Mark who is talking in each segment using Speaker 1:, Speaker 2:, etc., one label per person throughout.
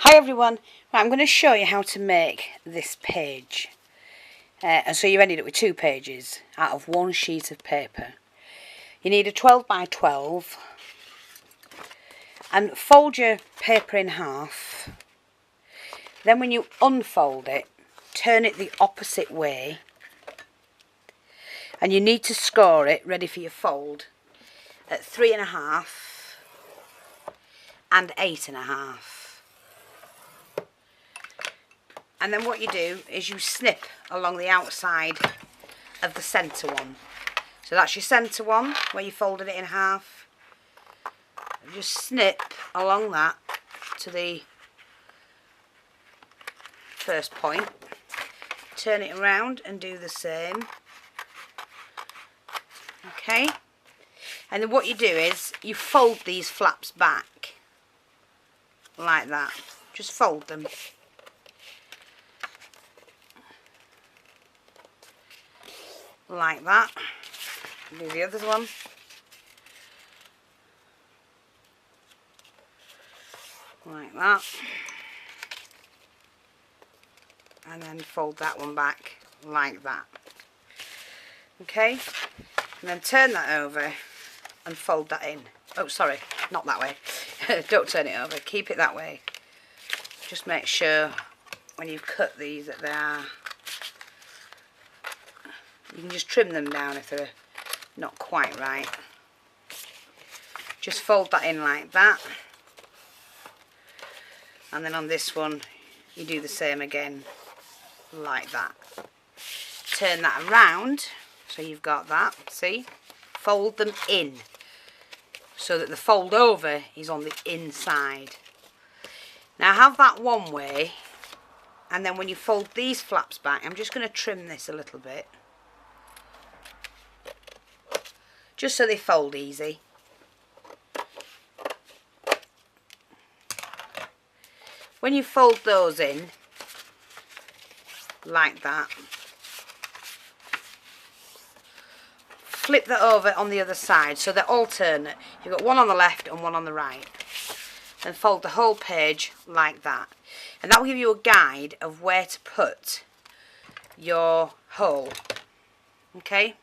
Speaker 1: Hi everyone, right, I'm going to show you how to make this page. And so you ended up with 2 pages out of 1 sheet of paper. You need a 12 by 12 and fold your paper in half. Then when you unfold it, turn it the opposite way. And you need to score it ready for your fold at 3.5 and 8.5. And then what you do is you snip along the outside of the centre one. So that's your centre one where you folded it in half. Just snip along that to the first point. Turn it around and do the same. Okay. And then what you do is you fold these flaps back like that. Just fold them. Like that. Do the other one. Like that. And then fold that one back like that. Okay? And then turn that over and fold that in. Oh, sorry, not that way. Don't turn it over. Keep it that way. Just make sure when you cut these that they are... You can just trim them down if they're not quite right. Just fold that in like that. And then on this one, you do the same again, like that. Turn that around, so you've got that, see? Fold them in, so that the fold over is on the inside. Now have that one way, and then when you fold these flaps back, I'm just going to trim this a little bit. Just so they fold easy. When you fold those in, like that, flip that over on the other side so they're alternate. You've got one on the left and one on the right. And fold the whole page like that. And that will give you a guide of where to put your hole. Okay?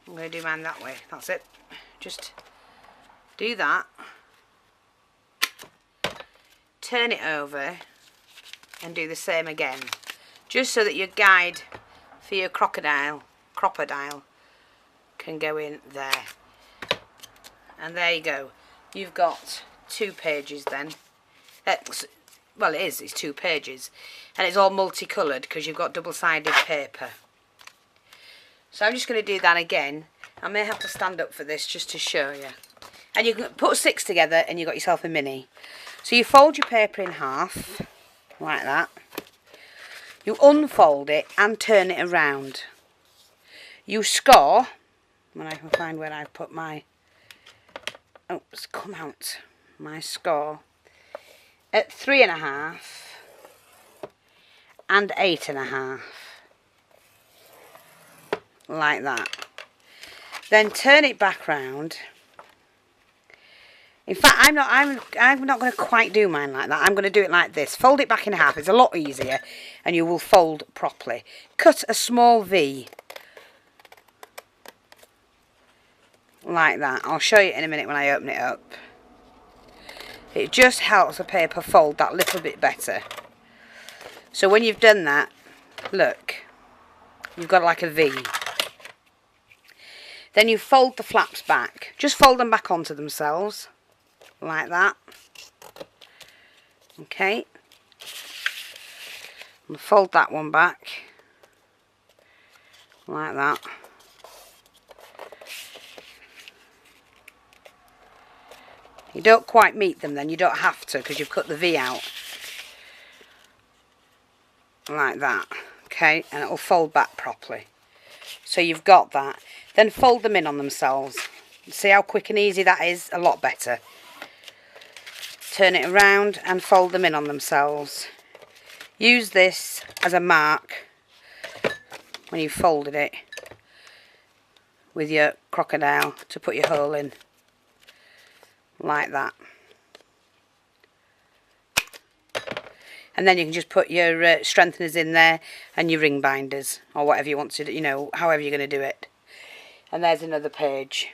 Speaker 1: I'm going to do mine that way. That's it. Just do that. Turn it over and do the same again. Just so that your guide for your crocodile can go in there. And there you go. You've got 2 pages then. Well, it's 2 pages. And it's all multicoloured because you've got double-sided paper. So I'm just going to do that again. I may have to stand up for this just to show you. And you can put 6 together and you've got yourself a mini. So you fold your paper in half, like that. You unfold it and turn it around. You score, when I can find where I've put my, oh, it's come out, my score, at 3.5 and 8.5. Like that. Then turn it back round. In fact, I'm not going to quite do mine like that. I'm going to do it like this. Fold it back in half. It's a lot easier, and you will fold properly. Cut a small V, like that. I'll show you in a minute when I open it up. It just helps the paper fold that little bit better. So when you've done that, look, you've got like a V. Then you fold the flaps back. Just fold them back onto themselves. Like that. Okay. And fold that one back. Like that. You don't quite meet them then. You don't have to because you've cut the V out. Like that. Okay. And it'll fold back properly. So you've got that. Then fold them in on themselves. See how quick and easy that is? A lot better. Turn it around and fold them in on themselves. Use this as a mark when you've folded it with your crocodile to put your hole in. Like that. And then you can just put your strengtheners in there and your ring binders, or whatever you want to do, you know, however you're going to do it. And there's another page.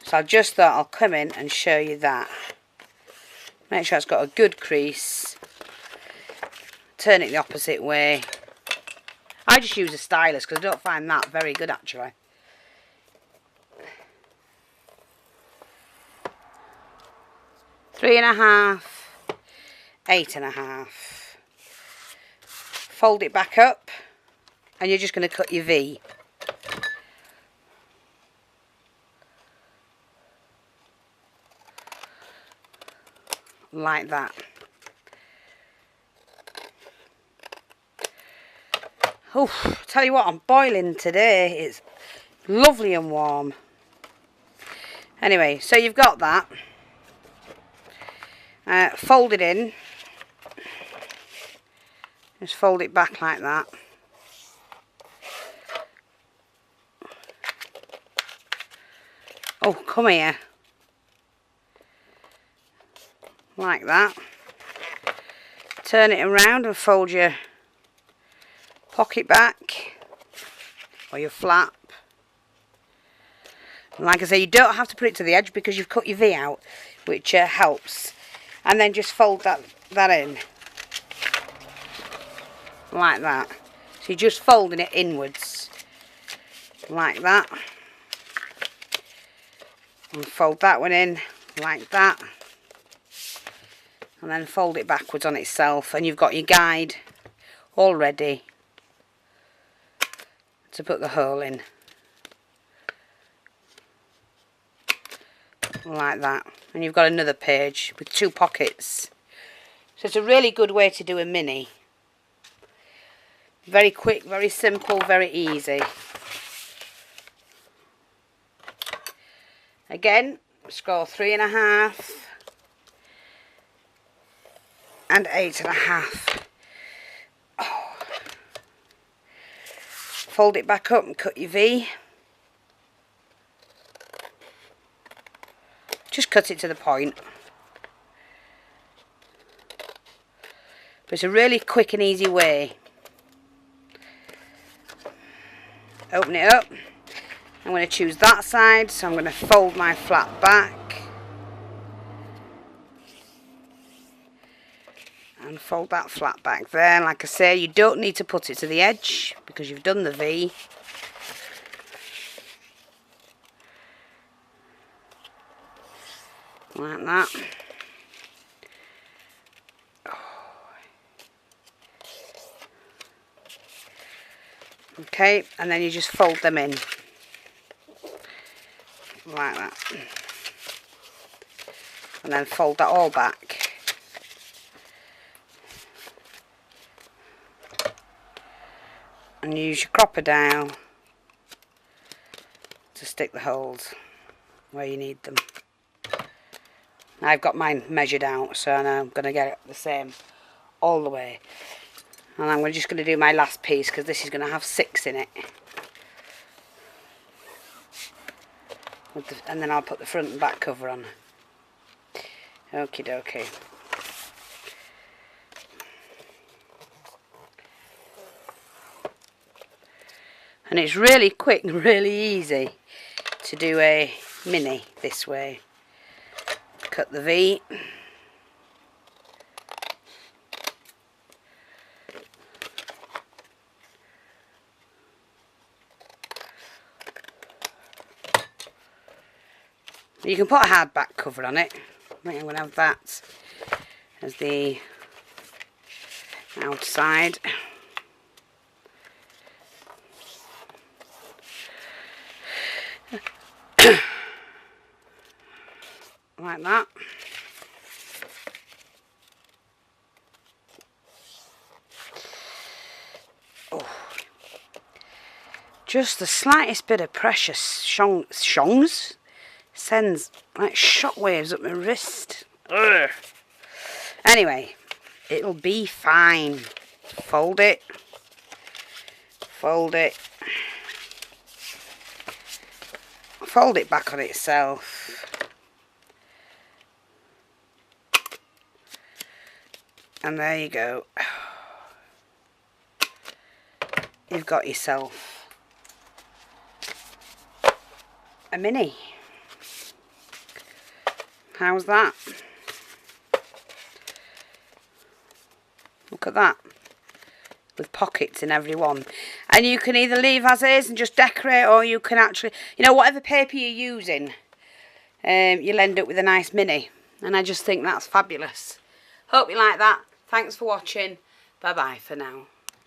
Speaker 1: So I just thought I'll come in and show you that. Make sure it's got a good crease. Turn it the opposite way. I just use a stylus because I don't find that very good actually. Three and a half, 8.5. Fold it back up and you're just going to cut your V. Like that. Oh, tell you what, I'm boiling today. It's lovely and warm. Anyway, so you've got that. Fold it in. Just fold it back like that. Oh, come here. Like that. Turn it around and fold your pocket back, or your flap. And like I say, you don't have to put it to the edge because you've cut your V out, which helps. And then just fold that in like that. So you're just folding it inwards like that, and fold that one in like that, and then fold it backwards on itself, and you've got your guide all ready to put the hole in. Like that. And you've got another page with 2 pockets. So it's a really good way to do a mini. Very quick, very simple, very easy. Again, score 3.5 and 8.5. Oh. Fold it back up and cut your V. Just cut it to the point. But it's a really quick and easy way. Open it up. I'm going to choose that side, so I'm going to fold my flap back. And fold that flap back there. Like I say, you don't need to put it to the edge because you've done the V. Like that. Okay, and then you just fold them in like that, and then fold that all back. And use your crocodile to stick the holes where you need them. I've got mine measured out, so I know I'm going to get it the same all the way. And I'm just going to do my last piece because this is going to have 6 in it. And then I'll put the front and back cover on. Okie dokie. And it's really quick and really easy to do a mini this way. Cut the V. You can put a hard back cover on it. I think I'm going to have that as the outside. Like that. Oh. Just the slightest bit of pressure sends like shockwaves up my wrist. Ugh. Anyway, it'll be fine. Fold it. Fold it. Fold it back on itself. And there you go. You've got yourself a mini. How's that? Look at that. With pockets in every one. And you can either leave as is and just decorate, or you can actually, you know, whatever paper you're using, you'll end up with a nice mini. And I just think that's fabulous. Hope you like that. Thanks for watching. Bye bye for now.